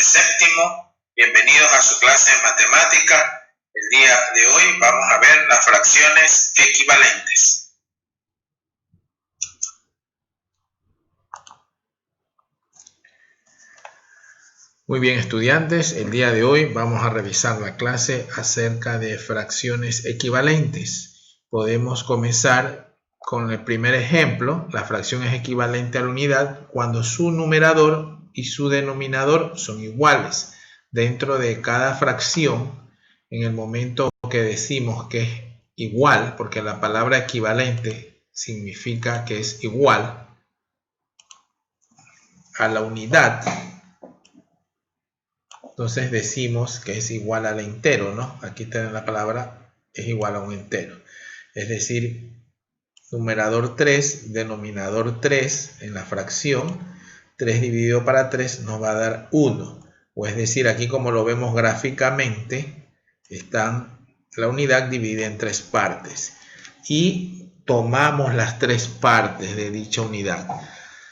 de séptimo. Bienvenidos a su clase de matemática. El día de hoy vamos a ver las fracciones equivalentes. Muy bien, estudiantes, el día de hoy vamos a revisar la clase acerca de fracciones equivalentes. Podemos comenzar con el primer ejemplo. La fracción es equivalente a la unidad cuando su numerador y su denominador son iguales. Dentro de cada fracción, en el momento que decimos que es igual, porque la palabra equivalente significa que es igual a la unidad, entonces decimos que es igual al entero, ¿no? Aquí está la palabra es igual a un entero. Es decir, numerador 3, denominador 3 en la fracción, 3 dividido para 3 nos va a dar 1. O es decir, aquí como lo vemos gráficamente, la unidad dividida en 3 partes. Y tomamos las 3 partes de dicha unidad.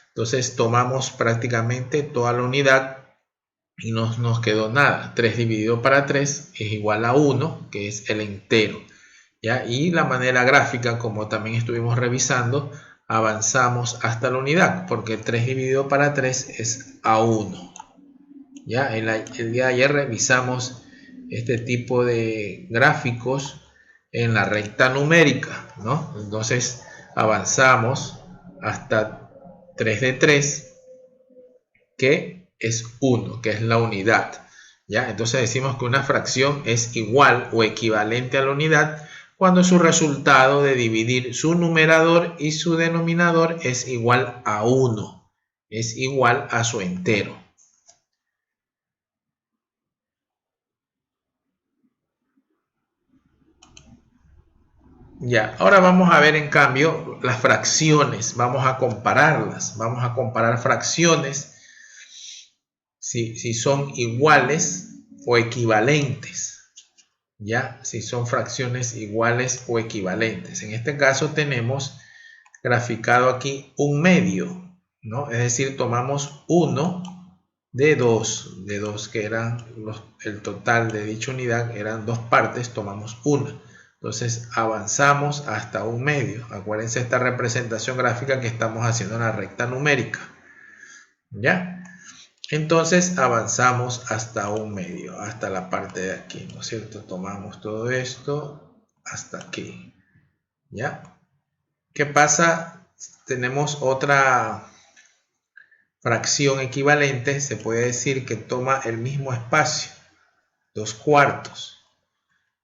Entonces tomamos prácticamente toda la unidad y no nos quedó nada. 3 dividido para 3 es igual a 1, que es el entero. ¿Ya? Y la manera gráfica, como también estuvimos revisando, avanzamos hasta la unidad, porque 3 dividido para 3 es a 1. ¿Ya? El día de ayer revisamos este tipo de gráficos en la recta numérica, ¿no? Entonces avanzamos hasta 3 de 3, que es 1, que es la unidad. ¿Ya? Entonces decimos que una fracción es igual o equivalente a la unidad cuando su resultado de dividir su numerador y su denominador es igual a 1, es igual a su entero. Ya, ahora vamos a ver en cambio las fracciones, vamos a compararlas, vamos a comparar fracciones si son iguales o equivalentes. Ya, si son fracciones iguales o equivalentes. En este caso tenemos graficado aquí un medio, ¿no? Es decir, tomamos 1 de 2 que eran el total de dicha unidad, eran 2 partes, tomamos 1. Entonces avanzamos hasta un medio. Acuérdense esta representación gráfica que estamos haciendo en la recta numérica. ¿Ya? Entonces avanzamos hasta un medio, hasta la parte de aquí, ¿no es cierto? Tomamos todo esto hasta aquí. ¿Ya? ¿Qué pasa? Tenemos otra fracción equivalente, se puede decir que toma el mismo espacio, 2/4.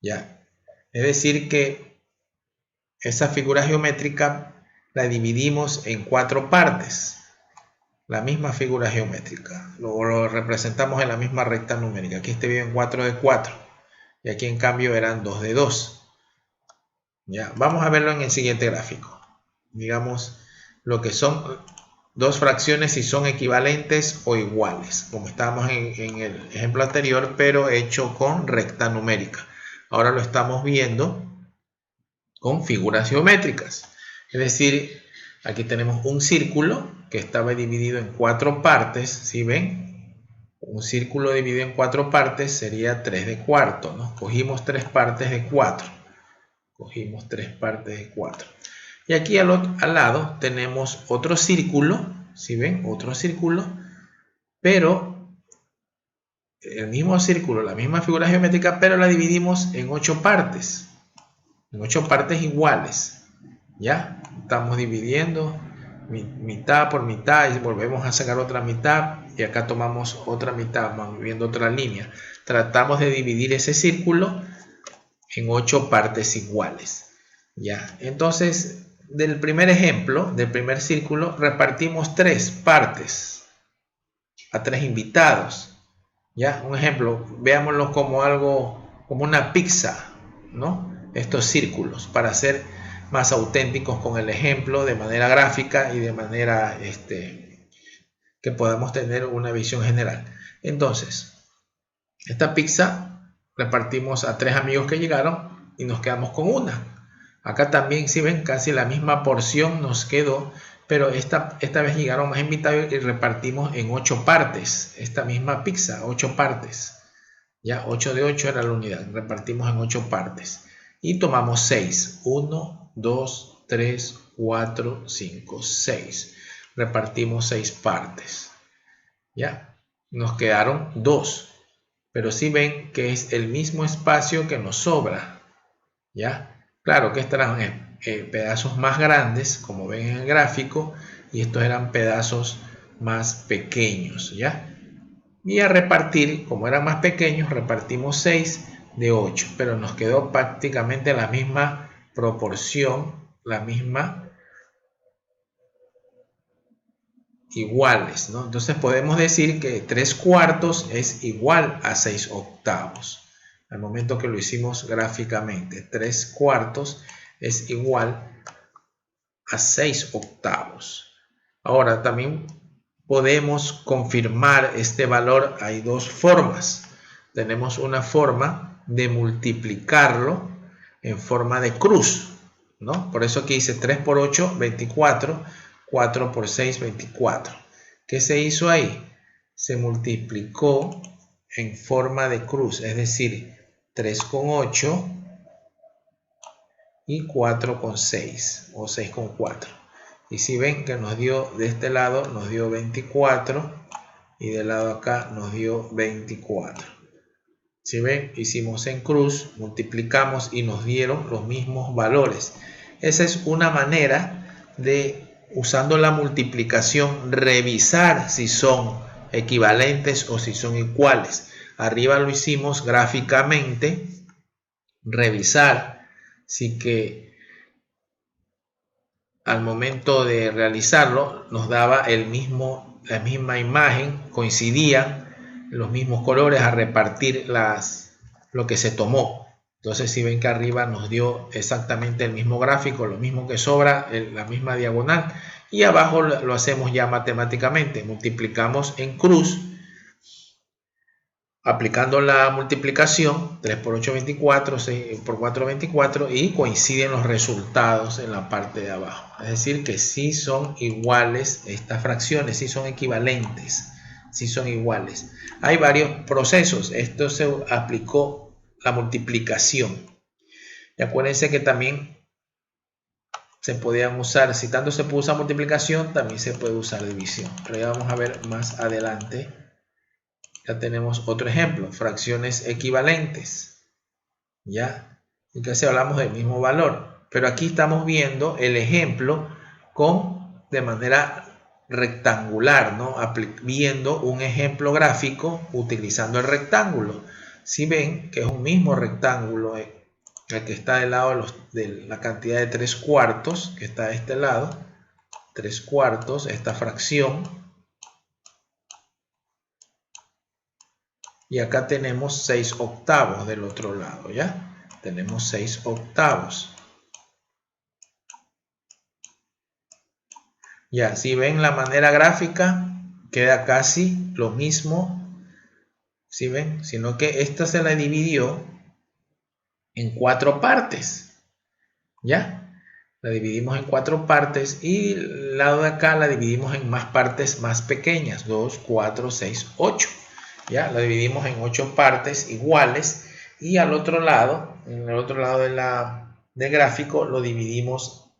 ¿Ya? Es decir que esa figura geométrica la dividimos en 4 partes. La misma figura geométrica. Lo representamos en la misma recta numérica. Aquí este viene en 4 de 4. Y aquí en cambio eran 2 de 2. ¿Ya? Vamos a verlo en el siguiente gráfico. Digamos lo que son dos fracciones si son equivalentes o iguales. Como estábamos en el ejemplo anterior, pero hecho con recta numérica. Ahora lo estamos viendo con figuras geométricas. Es decir, aquí tenemos un círculo que estaba dividido en 4 partes. ¿Sí ven? Un círculo dividido en 4 partes sería 3 de cuarto, ¿no? Cogimos 3 partes de 4. Cogimos 3 partes de 4. Y aquí al lado tenemos otro círculo. ¿Sí ven? Otro círculo. Pero el mismo círculo, la misma figura geométrica, pero la dividimos en 8 partes. En 8 partes iguales. ¿Ya? Estamos dividiendo mitad por mitad y volvemos a sacar otra mitad y acá tomamos otra mitad, vamos viendo otra línea. Tratamos de dividir ese círculo en 8 partes iguales. ¿Ya? Entonces, del primer ejemplo, del primer círculo, repartimos 3 partes a 3 invitados. ¿Ya? Un ejemplo, veámoslo como algo, como una pizza, ¿no? Estos círculos, para hacer más auténticos con el ejemplo de manera gráfica y de manera que podamos tener una visión general. Entonces, esta pizza repartimos a 3 amigos que llegaron y nos quedamos con una. Acá también, si ven, casi la misma porción nos quedó pero esta vez llegaron más invitados y repartimos en 8 partes esta misma pizza, 8 partes. Ya 8 de 8 era la unidad, repartimos en 8 partes y tomamos 6. 1, 2, 3, 4, 5, 6. Repartimos 6 partes. Ya, nos quedaron 2, pero si ven que es el mismo espacio que nos sobra. Ya, claro que estarán pedazos más grandes, como ven en el gráfico, y estos eran pedazos más pequeños. Ya. Y a repartir, como eran más pequeños, repartimos 6 de 8, pero nos quedó prácticamente la misma proporción, la misma, iguales, ¿no? Entonces podemos decir que 3 cuartos es igual a 6 octavos. Al momento que lo hicimos gráficamente, 3 cuartos es igual a 6 octavos. Ahora también podemos confirmar este valor. Hay dos formas. Tenemos una forma de multiplicarlo en forma de cruz, ¿no? Por eso aquí dice 3 por 8, 24, 4 por 6, 24. ¿Qué se hizo ahí? Se multiplicó en forma de cruz, es decir, 3 con 8 y 4 con 6 o 6 con 4. Y si ven que nos dio de este lado, nos dio 24 y del lado acá nos dio 24. Si ven, hicimos en cruz, multiplicamos y nos dieron los mismos valores. Esa es una manera de, usando la multiplicación, revisar si son equivalentes o si son iguales. Arriba lo hicimos gráficamente, revisar si que al momento de realizarlo nos daba la misma imagen, coincidían los mismos colores a repartir lo que se tomó. Entonces si ven que arriba nos dio exactamente el mismo gráfico, lo mismo que sobra, la misma diagonal, y abajo lo hacemos ya matemáticamente, multiplicamos en cruz, aplicando la multiplicación, 3 por 8, 24, 6 por 4, 24, y coinciden los resultados en la parte de abajo. Es decir, que sí son iguales estas fracciones, sí son equivalentes, sí son iguales. Hay varios procesos. Esto se aplicó la multiplicación. Y acuérdense que también se podían usar, si tanto se puede usar multiplicación, también se puede usar división. Pero ya vamos a ver más adelante. Ya tenemos otro ejemplo, fracciones equivalentes. ¿Ya? Y casi hablamos del mismo valor. Pero aquí estamos viendo el ejemplo de manera rectangular, ¿no? Viendo un ejemplo gráfico utilizando el rectángulo. Si ven que es un mismo rectángulo, el que está del lado de la cantidad de 3 cuartos, que está de este lado, 3 cuartos, esta fracción. Y acá tenemos 6 octavos del otro lado, ¿ya? Tenemos 6 octavos. Ya, si ven la manera gráfica, queda casi lo mismo. ¿Sí ven? Sino que esta se la dividió en 4 partes. ¿Ya? La dividimos en 4 partes y el lado de acá la dividimos en más partes más pequeñas. 2, 4, 6, 8. ¿Ya? La dividimos en 8 partes iguales y al otro lado, en el otro lado del gráfico, lo dividimos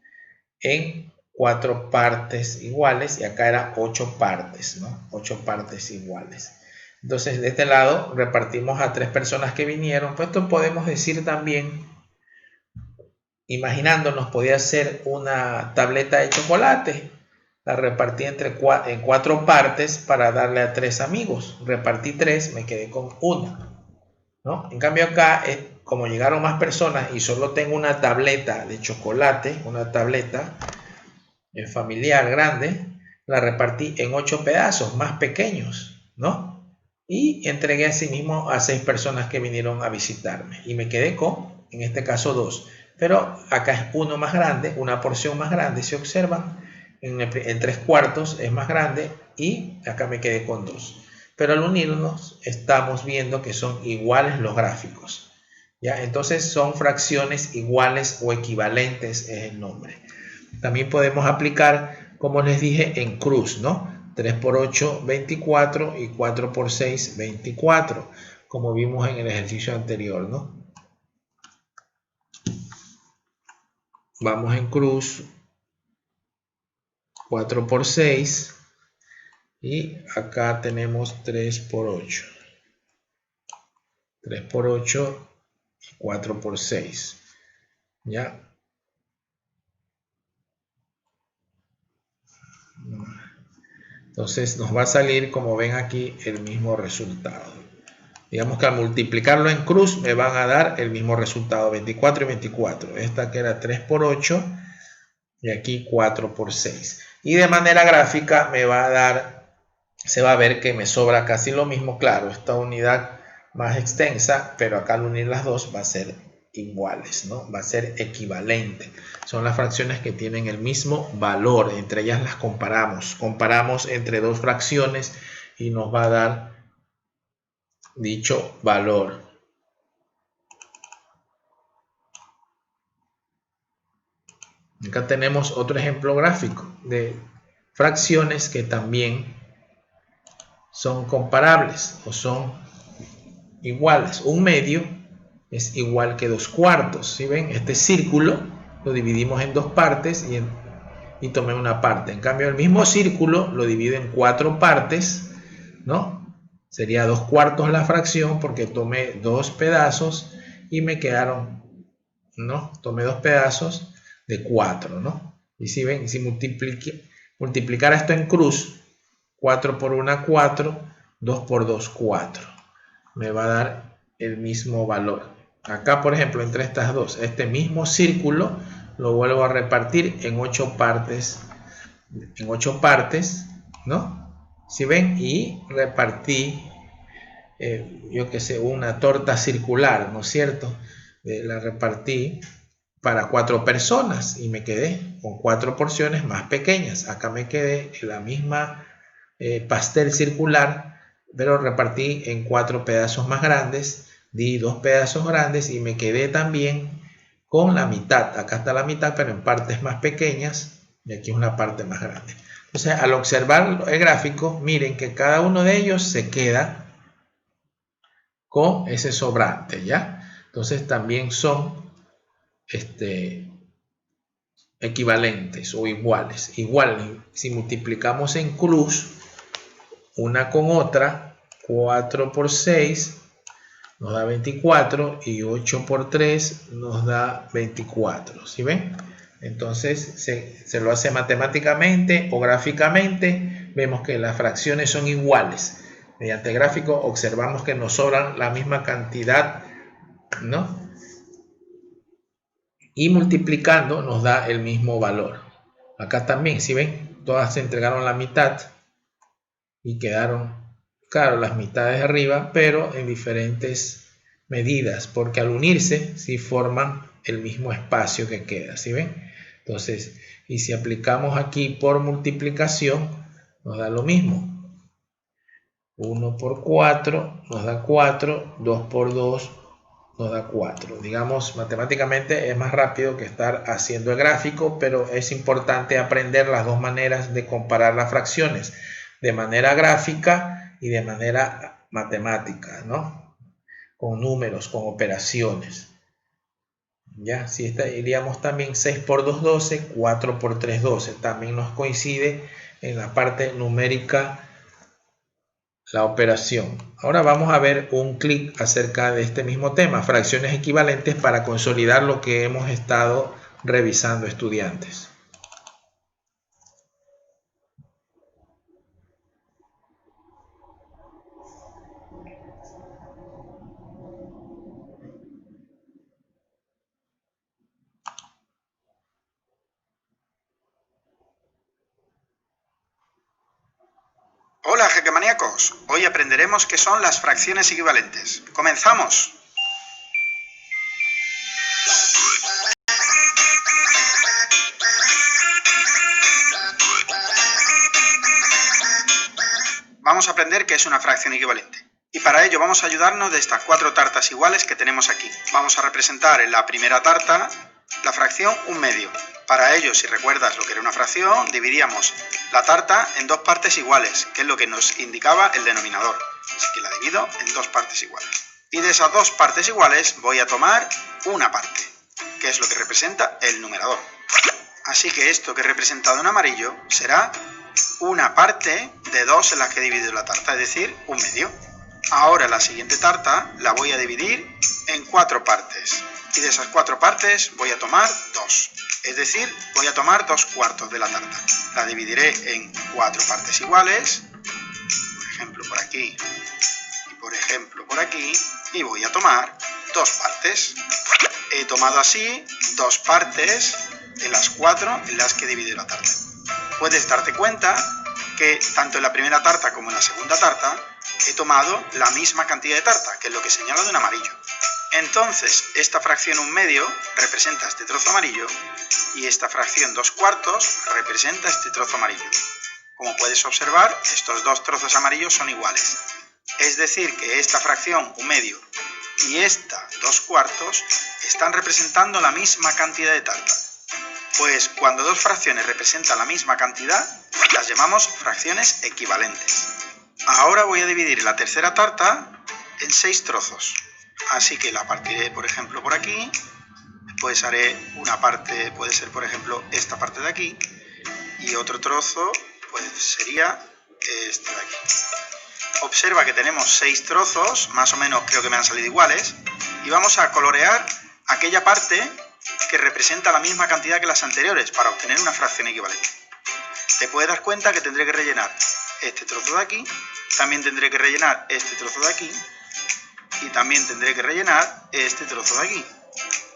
en 4 partes iguales y acá era 8 partes, ¿no? 8 partes iguales. Entonces de este lado repartimos a 3 personas que vinieron. Pues esto podemos decir también, imaginándonos, podía ser una tableta de chocolate. La repartí en 4 partes para darle a 3 amigos. Repartí 3, me quedé con 1, ¿no? En cambio acá, como llegaron más personas y solo tengo una tableta de chocolate, una tableta familiar grande, la repartí en 8 pedazos más pequeños, ¿no? Y entregué así mismo a 6 personas que vinieron a visitarme. Y me quedé con, en este caso, 2. Pero acá es uno más grande, una porción más grande, si observan. En 3 cuartos es más grande y acá me quedé con 2. Pero al unirnos estamos viendo que son iguales los gráficos. ¿Ya? Entonces son fracciones iguales o equivalentes es el nombre. También podemos aplicar como les dije, en cruz, ¿no? 3 por 8, 24 y 4 por 6, 24, como vimos en el ejercicio anterior, ¿no? Vamos en cruz, 4 por 6 y acá tenemos 3 por 8. 3 por 8 y 4 por 6. ¿Ya? Entonces nos va a salir, como ven aquí, el mismo resultado. Digamos que al multiplicarlo en cruz me van a dar el mismo resultado, 24 y 24. Esta que era 3 por 8 y aquí 4 por 6. Y de manera gráfica me va a dar, se va a ver que me sobra casi lo mismo. Claro, esta unidad más extensa, pero acá al unir las dos va a ser iguales, ¿no? Va a ser equivalente. Son las fracciones que tienen el mismo valor. Entre ellas las comparamos. Comparamos entre dos fracciones y nos va a dar dicho valor. Acá tenemos otro ejemplo gráfico de fracciones que también son comparables o son iguales. Un medio es igual que 2 cuartos. ¿Sí ven? Este círculo lo dividimos en dos partes y tomé una parte. En cambio, el mismo círculo lo divido en 4 partes, ¿no? Sería 2 cuartos la fracción porque tomé dos pedazos y me quedaron, ¿no? Tomé dos pedazos de 4, ¿no? Y si ven, si multiplicar esto en cruz, 4 por 1, 4, 2 por 2, 4. Me va a dar el mismo valor. Acá, por ejemplo, entre estas dos, este mismo círculo lo vuelvo a repartir en 8 partes, ¿no? Si ven, y repartí, yo que sé, una torta circular, ¿no es cierto? La repartí para 4 personas y me quedé con 4 porciones más pequeñas. Acá me quedé en la misma pastel circular, pero repartí en 4 pedazos más grandes, di 2 pedazos grandes y me quedé también con la mitad. Acá está la mitad, pero en partes más pequeñas y aquí una parte más grande. Entonces, al observar el gráfico, miren que cada uno de ellos se queda con ese sobrante, ¿ya? Entonces, también son equivalentes o iguales. Igual, si multiplicamos en cruz una con otra, 4 por 6 nos da 24 y 8 por 3 nos da 24. ¿Sí ven? Entonces se lo hace matemáticamente o gráficamente. Vemos que las fracciones son iguales. Mediante el gráfico observamos que nos sobran la misma cantidad, ¿no? Y multiplicando nos da el mismo valor. Acá también, si ven, todas se entregaron la mitad y quedaron, claro, las mitades de arriba, pero en diferentes medidas, porque al unirse sí forman el mismo espacio que queda, ¿sí ven? Entonces, y si aplicamos aquí por multiplicación, nos da lo mismo. 1 por 4 nos da 4, 2 por 2 nos da 4. Digamos, matemáticamente es más rápido que estar haciendo el gráfico, pero es importante aprender las dos maneras de comparar las fracciones, de manera gráfica y de manera matemática, ¿no? Con números, con operaciones. Ya, si iríamos también 6 por 2, 12, 4 por 3, 12. También nos coincide en la parte numérica la operación. Ahora vamos a ver un clic acerca de este mismo tema, fracciones equivalentes, para consolidar lo que hemos estado revisando, estudiantes. Hola, jequemaníacos. Hoy aprenderemos qué son las fracciones equivalentes. ¡Comenzamos! Vamos a aprender qué es una fracción equivalente. Y para ello vamos a ayudarnos de estas 4 tartas iguales que tenemos aquí. Vamos a representar en la primera tarta la fracción 1/2. Para ello, si recuerdas lo que era una fracción, dividíamos la tarta en dos partes iguales, que es lo que nos indicaba el denominador. Así que la divido en dos partes iguales. Y de esas dos partes iguales voy a tomar una parte, que es lo que representa el numerador. Así que esto que he representado en amarillo será una parte de 2 en las que he dividido la tarta, es decir, un medio. Ahora la siguiente tarta la voy a dividir en 4 partes. Y de esas 4 partes voy a tomar 2. Es decir, voy a tomar 2/4 de la tarta. La dividiré en 4 partes iguales. Por ejemplo, por aquí. Y por ejemplo, por aquí. Y voy a tomar 2 partes. He tomado así 2 partes de las 4 en las que he dividido la tarta. Puedes darte cuenta que tanto en la primera tarta como en la segunda tarta he tomado la misma cantidad de tarta, que es lo que señalo de un amarillo. Entonces, esta fracción 1/2 representa este trozo amarillo y esta fracción 2/4 representa este trozo amarillo. Como puedes observar, estos dos trozos amarillos son iguales. Es decir, que esta fracción 1/2 y esta 2/4 están representando la misma cantidad de tarta. Pues cuando dos fracciones representan la misma cantidad, las llamamos fracciones equivalentes. Ahora voy a dividir la tercera tarta en 6 trozos. Así que la partiré, por ejemplo, por aquí. Pues haré una parte, puede ser, por ejemplo, esta parte de aquí. Y otro trozo, pues sería este de aquí. Observa que tenemos 6 trozos, más o menos creo que me han salido iguales. Y vamos a colorear aquella parte que representa la misma cantidad que las anteriores para obtener una fracción equivalente. Te puedes dar cuenta que tendré que rellenar este trozo de aquí, también tendré que rellenar este trozo de aquí y también tendré que rellenar este trozo de aquí.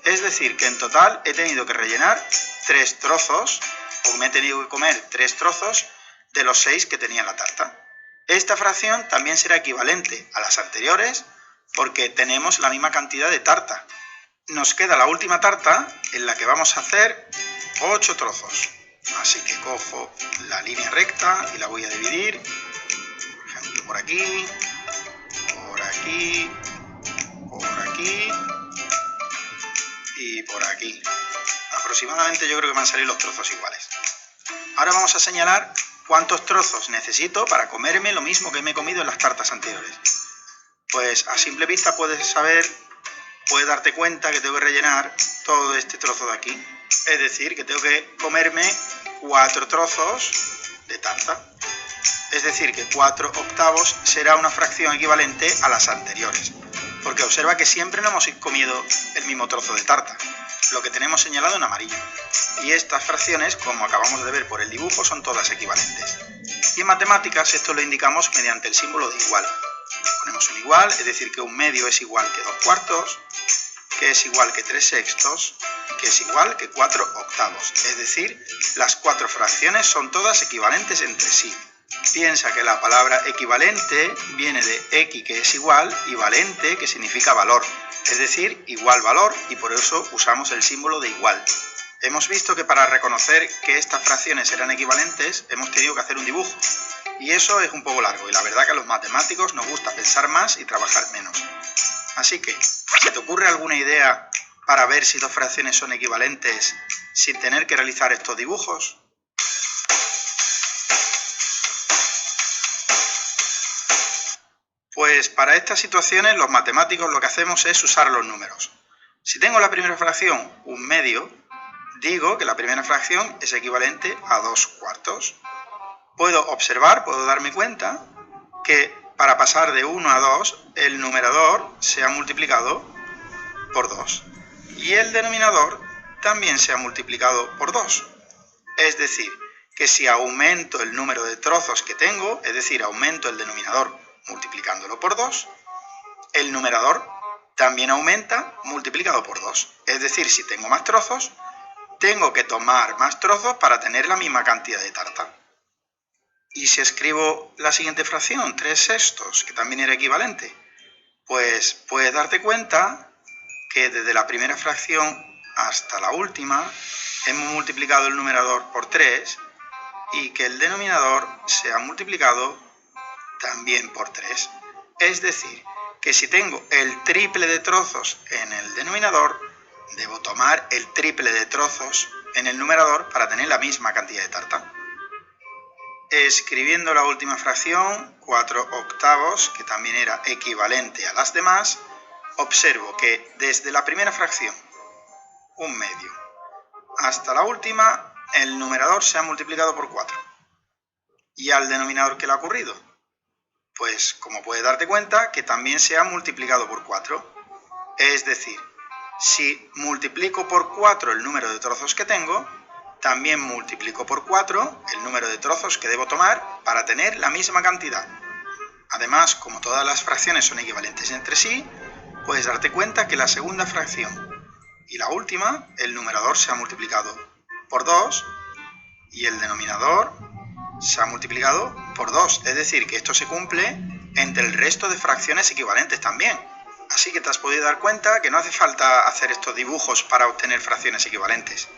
Es decir, que en total he tenido que rellenar 3 trozos, o me he tenido que comer 3 trozos de los 6 que tenía la tarta. Esta fracción también será equivalente a las anteriores porque tenemos la misma cantidad de tarta. Nos queda la última tarta en la que vamos a hacer 8 trozos. Así que cojo la línea recta y la voy a dividir, por ejemplo, por aquí, por aquí, por aquí y por aquí. Aproximadamente yo creo que me han salido los trozos iguales. Ahora vamos a señalar cuántos trozos necesito para comerme lo mismo que me he comido en las tartas anteriores. Pues a simple vista puedes darte cuenta que tengo que rellenar todo este trozo de aquí. Es decir, que tengo que comerme 4 trozos de tarta. Es decir, que 4/8 será una fracción equivalente a las anteriores. Porque observa que siempre no hemos comido el mismo trozo de tarta, lo que tenemos señalado en amarillo. Y estas fracciones, como acabamos de ver por el dibujo, son todas equivalentes. Y en matemáticas esto lo indicamos mediante el símbolo de igual. Ponemos un igual, es decir, que 1/2 es igual que 2/4, que es igual que 3/6, que es igual que 4/8. Es decir, las 4 fracciones son todas equivalentes entre sí. Piensa que la palabra equivalente viene de equi, que es igual, y valente, que significa valor. Es decir, igual valor, y por eso usamos el símbolo de igual. Hemos visto que para reconocer que estas fracciones eran equivalentes, hemos tenido que hacer un dibujo. Y eso es un poco largo, y la verdad que a los matemáticos nos gusta pensar más y trabajar menos. Así que, ¿se te ocurre alguna idea para ver si dos fracciones son equivalentes sin tener que realizar estos dibujos? Pues para estas situaciones los matemáticos lo que hacemos es usar los números. Si tengo la primera fracción 1/2, digo que la primera fracción es equivalente a 2/4. Puedo observar, puedo darme cuenta que para pasar de 1 a 2, el numerador se ha multiplicado por 2 y el denominador también se ha multiplicado por 2. Es decir, que si aumento el número de trozos que tengo, es decir, aumento el denominador multiplicándolo por 2, el numerador también aumenta multiplicado por 2. Es decir, si tengo más trozos, tengo que tomar más trozos para tener la misma cantidad de tarta. Y si escribo la siguiente fracción, 3/6, que también era equivalente, pues puedes darte cuenta que desde la primera fracción hasta la última hemos multiplicado el numerador por 3 y que el denominador se ha multiplicado también por 3. Es decir, que si tengo el triple de trozos en el denominador, debo tomar el triple de trozos en el numerador para tener la misma cantidad de tarta. Escribiendo la última fracción, 4/8, que también era equivalente a las demás, observo que desde la primera fracción, 1/2, hasta la última, el numerador se ha multiplicado por 4. ¿Y al denominador qué le ha ocurrido? Pues, como puedes darte cuenta, que también se ha multiplicado por 4. Es decir, si multiplico por 4 el número de trozos que tengo, también multiplico por 4 el número de trozos que debo tomar para tener la misma cantidad. Además, como todas las fracciones son equivalentes entre sí, puedes darte cuenta que la segunda fracción y la última, el numerador se ha multiplicado por 2 y el denominador se ha multiplicado por 2. Es decir, que esto se cumple entre el resto de fracciones equivalentes también. Así que te has podido dar cuenta que no hace falta hacer estos dibujos para obtener fracciones equivalentes.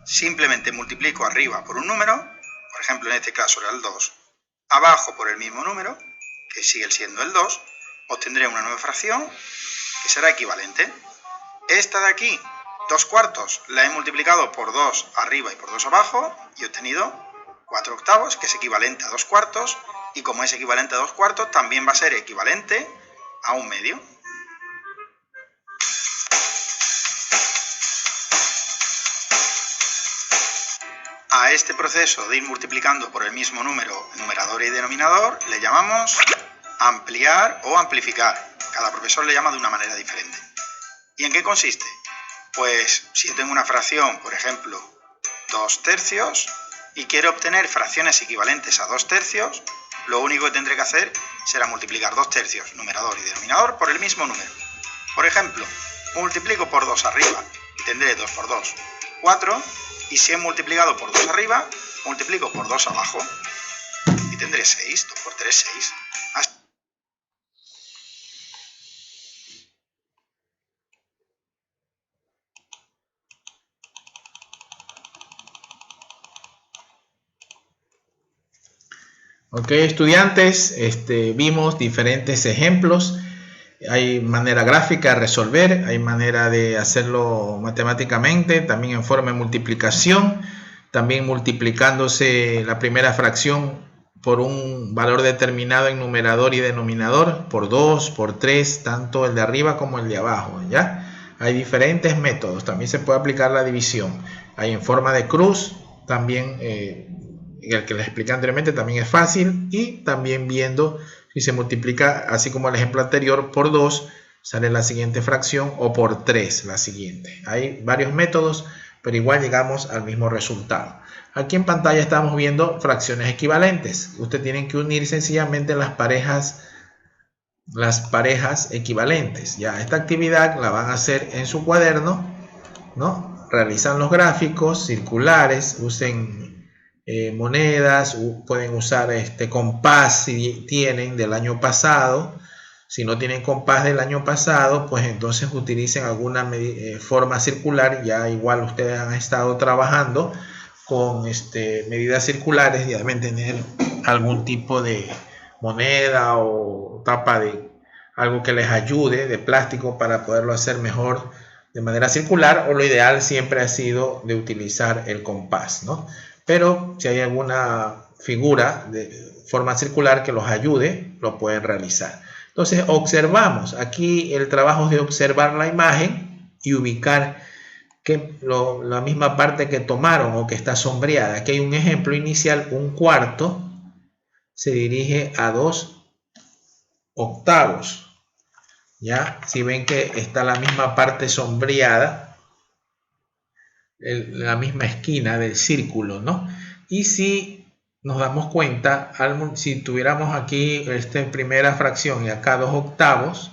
Simplemente multiplico arriba por un número, por ejemplo en este caso era el 2, abajo por el mismo número, que sigue siendo el 2, obtendré una nueva fracción que será equivalente. Esta de aquí, 2/4, la he multiplicado por 2 arriba y por 2 abajo y he obtenido 4/8, que es equivalente a 2/4, y como es equivalente a 2/4, también va a ser equivalente a 1/2. A este proceso de ir multiplicando por el mismo número, numerador y denominador, le llamamos ampliar o amplificar. Cada profesor le llama de una manera diferente. ¿Y en qué consiste? Pues si yo tengo una fracción, por ejemplo, 2/3, y quiero obtener fracciones equivalentes a 2/3, lo único que tendré que hacer será multiplicar 2/3, numerador y denominador, por el mismo número. Por ejemplo, multiplico por 2 arriba y tendré 2 por 2, 4, y si he multiplicado por 2 arriba, multiplico por 2 abajo y tendré 6, 2 por 3, 6. Ok, estudiantes, vimos diferentes ejemplos. Hay manera gráfica de resolver, hay manera de hacerlo matemáticamente, también en forma de multiplicación, también multiplicándose la primera fracción por un valor determinado en numerador y denominador, por 2, por 3, tanto el de arriba como el de abajo, ¿ya? Hay diferentes métodos, también se puede aplicar la división. Hay en forma de cruz, también el que les expliqué anteriormente también es fácil, y también viendo si se multiplica, así como el ejemplo anterior, por 2, sale la siguiente fracción, o por 3 la siguiente. Hay varios métodos, pero igual llegamos al mismo resultado. Aquí en pantalla estamos viendo fracciones equivalentes. Usted tiene que unir sencillamente las parejas equivalentes. Ya esta actividad la van a hacer en su cuaderno, ¿no? Realizan los gráficos circulares, usen monedas, pueden usar compás si tienen del año pasado. Si no tienen compás del año pasado, pues entonces utilicen alguna forma circular. Ya igual ustedes han estado trabajando con medidas circulares y deben tener algún tipo de moneda o tapa de algo que les ayude de plástico para poderlo hacer mejor de manera circular, o lo ideal siempre ha sido de utilizar el compás, ¿no? Pero si hay alguna figura de forma circular que los ayude, lo pueden realizar. Entonces observamos, aquí el trabajo es de observar la imagen y ubicar la misma parte que tomaron o que está sombreada. Aquí hay un ejemplo inicial, 1/4 se dirige a 2/8. ¿Ya? Si ven que está la misma parte sombreada, la misma esquina del círculo, ¿no? Y si nos damos cuenta, si tuviéramos aquí primera fracción y acá 2/8,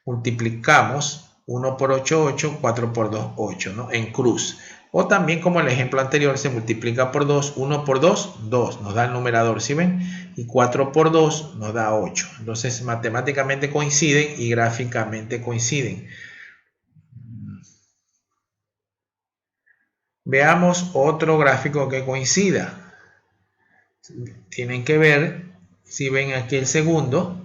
multiplicamos 1 por 8, 8, 4 por 2, 8, ¿no? En cruz. O también, como el ejemplo anterior, se multiplica por 2, 1 por 2, 2, nos da el numerador, ¿sí ven? Y 4 por 2 nos da 8. Entonces, matemáticamente coinciden y gráficamente coinciden. Veamos otro gráfico que coincida. Tienen que ver, si ven aquí el segundo,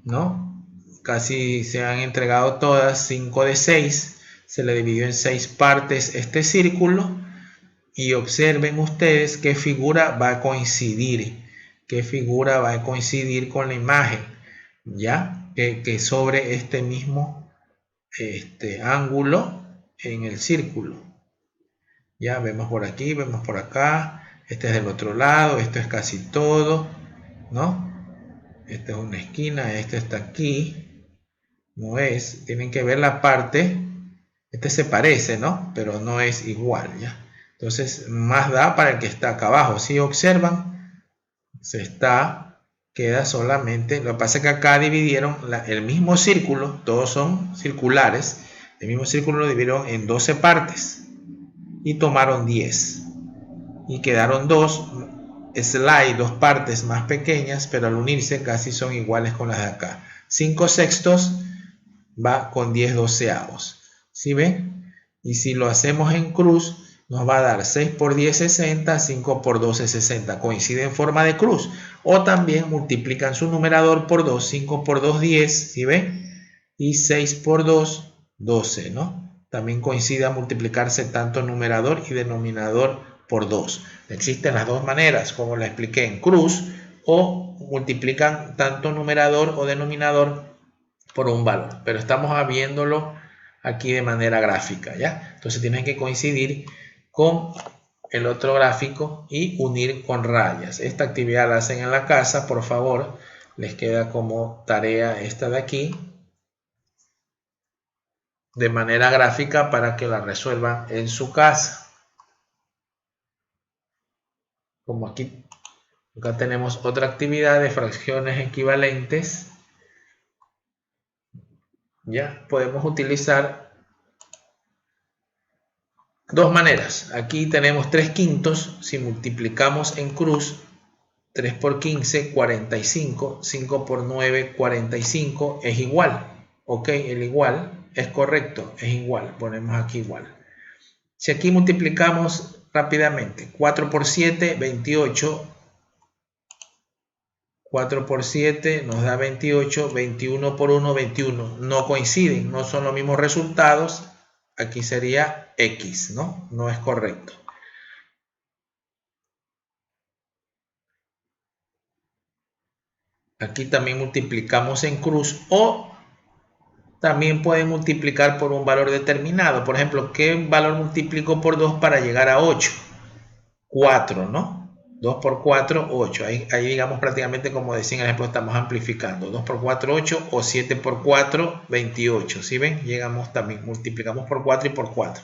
¿no? Casi se han entregado todas, 5 de 6. Se le dividió en 6 partes este círculo. y observen ustedes qué figura va a coincidir. Qué figura va a coincidir con la imagen. ¿Ya? Que sobre este mismo ángulo en el círculo. Ya vemos por aquí, vemos por acá. Este es del otro lado, esto es casi todo, ¿no? Esta es una esquina, este está aquí. No es, tienen que ver la parte. Este se parece, ¿no? Pero no es igual, ¿ya? Entonces, más da para el que está acá abajo. Si observan, queda solamente. Lo que pasa es que acá dividieron el mismo círculo, todos son circulares. El mismo círculo lo dividieron en 12 partes y tomaron 10. Y quedaron dos partes más pequeñas, pero al unirse casi son iguales con las de acá. 5/6 va con 10/12. ¿Sí ven? Y si lo hacemos en cruz, nos va a dar 6 por 10, 60, 5 por 12, 60. Coincide en forma de cruz. O también multiplican su numerador por 2, 5 por 2, 10, ¿sí ven? Y 6 por 2, 12, ¿no? También coincide a multiplicarse tanto numerador y denominador por 2. Existen las dos maneras, como la expliqué en cruz, o multiplican tanto numerador o denominador por un valor, pero estamos viéndolo aquí de manera gráfica, ¿ya? Entonces tienen que coincidir con el otro gráfico y unir con rayas. Esta actividad la hacen en la casa, por favor, les queda como tarea esta de aquí, de manera gráfica para que la resuelvan en su casa. Como aquí, acá tenemos otra actividad de fracciones equivalentes. Ya podemos utilizar dos maneras. Aquí tenemos 3/5. Si multiplicamos en cruz, 3 por 15, 45. 5 por 9, 45. Es igual. Ok, el igual es correcto. Es igual. Ponemos aquí igual. Si aquí multiplicamos rápidamente, 4 por 7, 28. 4 por 7 nos da 28. 21 por 1, 21. No coinciden. No son los mismos resultados. Aquí sería X, ¿no? No es correcto. Aquí también multiplicamos en cruz o también pueden multiplicar por un valor determinado. Por ejemplo, ¿qué valor multiplico por 2 para llegar a 8? 4, ¿no? 2 por 4, 8. Ahí digamos prácticamente como decía en el ejemplo, estamos amplificando. 2 por 4, 8 o 7 por 4, 28. ¿Sí ven? Llegamos también, multiplicamos por 4 y por 4.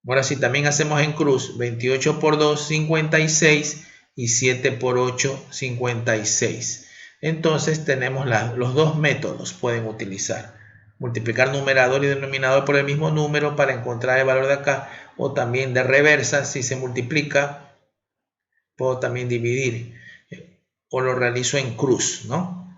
Ahora si también hacemos en cruz, 28 por 2, 56 y 7 por 8, 56. Entonces tenemos los dos métodos pueden utilizar. Multiplicar numerador y denominador por el mismo número para encontrar el valor de acá. O también de reversa, si se multiplica, puedo también dividir. O lo realizo en cruz, ¿no?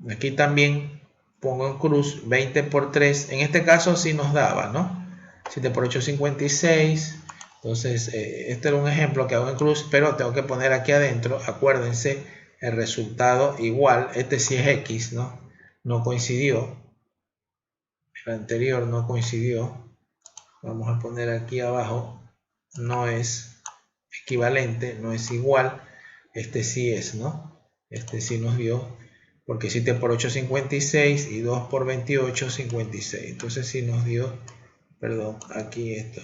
Aquí también pongo en cruz 20 por 3. En este caso sí nos daba, ¿no? 7 por 8, 56. Entonces, este era un ejemplo que hago en cruz, pero tengo que poner aquí adentro, acuérdense, el resultado igual. Este sí es X, ¿no? No coincidió. El anterior no coincidió. Vamos a poner aquí abajo, no es equivalente, no es igual. Este sí es, ¿no? Este sí nos dio, porque 7 por 8, 56 y 2 por 28, 56. Entonces sí nos dio, perdón, aquí esto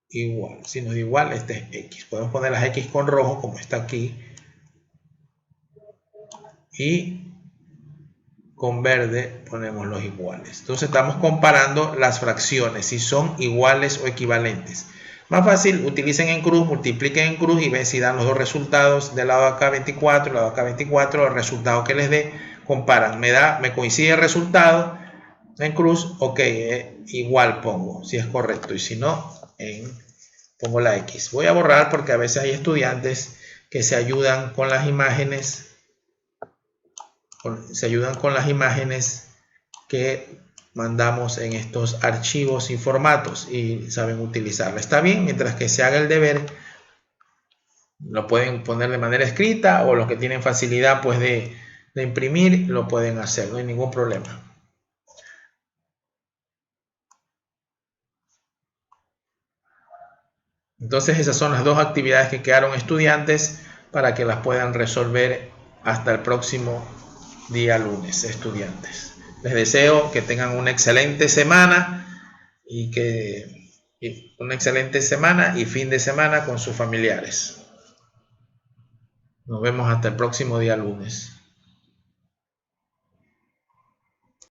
igual. Si nos dio igual, este es X. Podemos poner las X con rojo, como está aquí. Y con verde ponemos los iguales. Entonces estamos comparando las fracciones, si son iguales o equivalentes. Más fácil, utilicen en cruz, multipliquen en cruz y ven si dan los dos resultados. Del lado de acá 24, del lado de acá 24, el resultado que les dé, comparan. Me coincide el resultado en cruz, ok, igual pongo, si es correcto. Y si no, pongo la X. Voy a borrar porque a veces hay estudiantes que se ayudan con las imágenes. Que mandamos en estos archivos y formatos y saben utilizarla. Está bien, mientras que se haga el deber, lo pueden poner de manera escrita o los que tienen facilidad pues de imprimir, lo pueden hacer, no hay ningún problema. Entonces esas son las dos actividades que quedaron estudiantes para que las puedan resolver hasta el próximo día lunes, estudiantes. Les deseo que tengan una excelente semana y fin de semana con sus familiares. Nos vemos hasta el próximo día lunes.